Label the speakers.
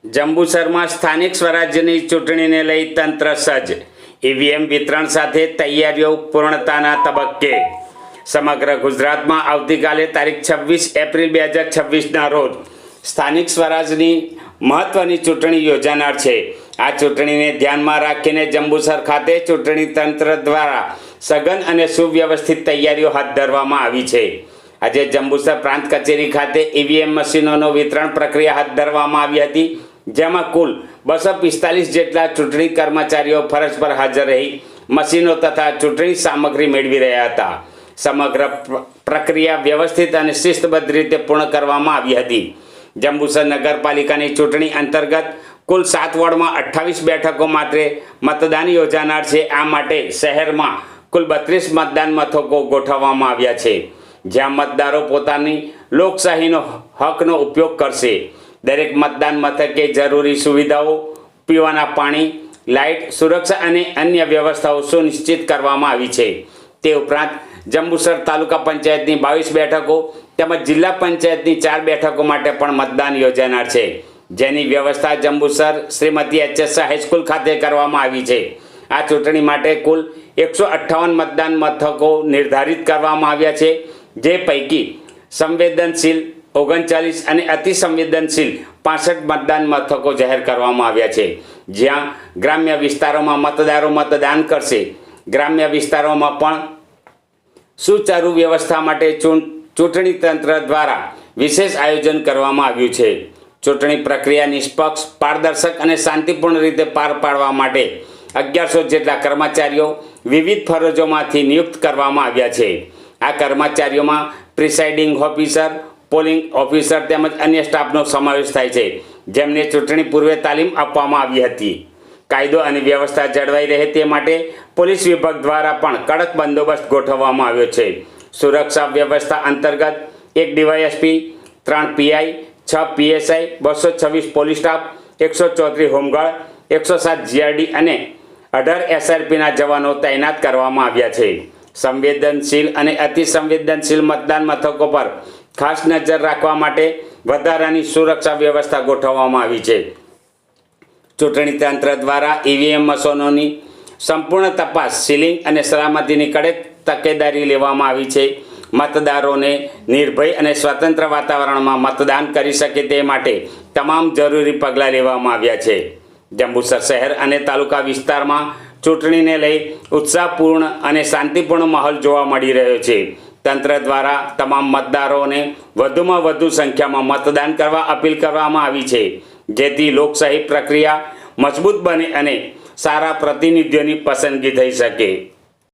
Speaker 1: જંબુસરમાં સ્થાનિક સ્વરાજ્યની ચૂંટણીને લઈ તંત્ર સજ્જ, ઈવીએમ વિતરણ સાથે તૈયારીઓ પૂર્ણતાના તબક્કે। સમગ્ર ગુજરાતમાં આવતીકાલે તારીખ 26 એપ્રિલ 2026ના રોજ સ્થાનિક સ્વરાજની મહત્વની ચૂંટણી યોજાનાર છે। આ ચૂંટણીને ધ્યાનમાં રાખીને જંબુસર ખાતે ચૂંટણી તંત્ર દ્વારા સઘન અને સુવ્યવસ્થિત તૈયારીઓ હાથ ધરવામાં આવી છે। આજે જંબુસર પ્રાંત કચેરી ખાતે ઈવીએમ મશીનોનો વિતરણ પ્રક્રિયા હાથ ધરવામાં આવી હતી, જેમાં કુલ 245 જેટલા ચૂંટણી કર્મચારીઓ ફરજ પર હાજર રહી મશીનો તથા ચૂંટણી સામગ્રી મેળવી રહ્યા હતા। સમગ્ર પ્રક્રિયા વ્યવસ્થિત અને શિસ્તબદ્ધ રીતે પૂર્ણ કરવામાં આવી હતી। જંબુસર નગરપાલિકાની ચૂંટણી અંતર્ગત કુલ 7 વોર્ડમાં 28 બેઠકો માટે મતદાન યોજાનાર છે। આ માટે શહેરમાં કુલ 32 મતદાન મથકો ગોઠવવામાં આવ્યા છે, જ્યાં મતદારો પોતાની લોકશાહીનો હકનો ઉપયોગ કરશે। દરેક મતદાન મથકે જરૂરી સુવિધાઓ, પીવાના પાણી, લાઇટ, સુરક્ષા અને અન્ય વ્યવસ્થાઓ સુનિશ્ચિત કરવામાં આવી છે। તે ઉપરાંત જંબુસર તાલુકા પંચાયતની 22 બેઠકો તેમજ જિલ્લા પંચાયતની 4 બેઠકો માટે પણ મતદાન યોજાનાર છે, જેની વ્યવસ્થા જંબુસર શ્રીમતી એચ.એસ. હાઈસ્કૂલ ખાતે કરવામાં આવી છે। આ ચૂંટણી માટે કુલ 158 મતદાન મથકો નિર્ધારિત કરવામાં આવ્યા છે, જે પૈકી સંવેદનશીલ 39 અને અતિ સંવેદનશીલ 65 મતદાન મથકો જાહેર કરવામાં આવ્યા છે, જ્યાં ગ્રામ્ય વિસ્તારોમાં મતદારો મતદાન કરશે। ગ્રામ્ય વિસ્તારોમાં પણ સુચારુ વ્યવસ્થા માટે ચૂંટણી તંત્ર દ્વારા વિશેષ આયોજન કરવામાં આવ્યું છે। ચૂંટણી પ્રક્રિયા નિષ્પક્ષ, પારદર્શક અને શાંતિપૂર્ણ રીતે પાર પાડવા માટે 1100 જેટલા કર્મચારીઓ વિવિધ ફરજોમાંથી નિયુક્ત કરવામાં આવ્યા છે। આ કર્મચારીઓમાં પ્રિસાઇડિંગ ઓફિસર, પોલિંગ ઓફિસર તેમજ અન્ય સ્ટાફનો સમાવેશ થાય છે, જેમને ચૂંટણી પૂર્વે તાલીમ આપવામાં આવી હતી। કાયદો અને વ્યવસ્થા જળવાઈ રહે તે માટે પોલીસ વિભાગ દ્વારા પણ કડક બંદોબસ્ત ગોઠવવામાં આવ્યો છે। સુરક્ષા વ્યવસ્થા અંતર્ગત 1 DYSP, 3 PI, 6 PSI, 226 police staff, 134 home guard, 107 GRD અને 18 એસઆરપીના જવાનો તૈનાત કરવામાં આવ્યા છે। સંવેદનશીલ અને અતિ સંવેદનશીલ મતદાન મથકો પર ખાસ નજર રાખવા માટે વધારાની સુરક્ષા વ્યવસ્થા ગોઠવવામાં આવી છે। ચૂંટણી તંત્ર દ્વારા ઈવીએમ મશીનોની સંપૂર્ણ તપાસ, સીલિંગ અને સલામતીની કડક તકેદારી લેવામાં આવી છે। મતદારોને નિર્ભય અને સ્વતંત્ર વાતાવરણમાં મતદાન કરી શકે તે માટે તમામ જરૂરી પગલાં લેવામાં આવ્યા છે। જંબુસર શહેર અને તાલુકા વિસ્તારમાં ચૂંટણીને લઈ ઉત્સાહપૂર્ણ અને શાંતિપૂર્ણ માહોલ જોવા મળી રહ્યો છે। તંત્ર દ્વારા તમામ મતદારોને વધુમાં વધુ સંખ્યામાં મતદાન કરવા અપીલ કરવામાં આવી છે, જેથી લોકશાહી પ્રક્રિયા મજબૂત બને અને સારા પ્રતિનિધિઓની પસંદગી થઈ શકે।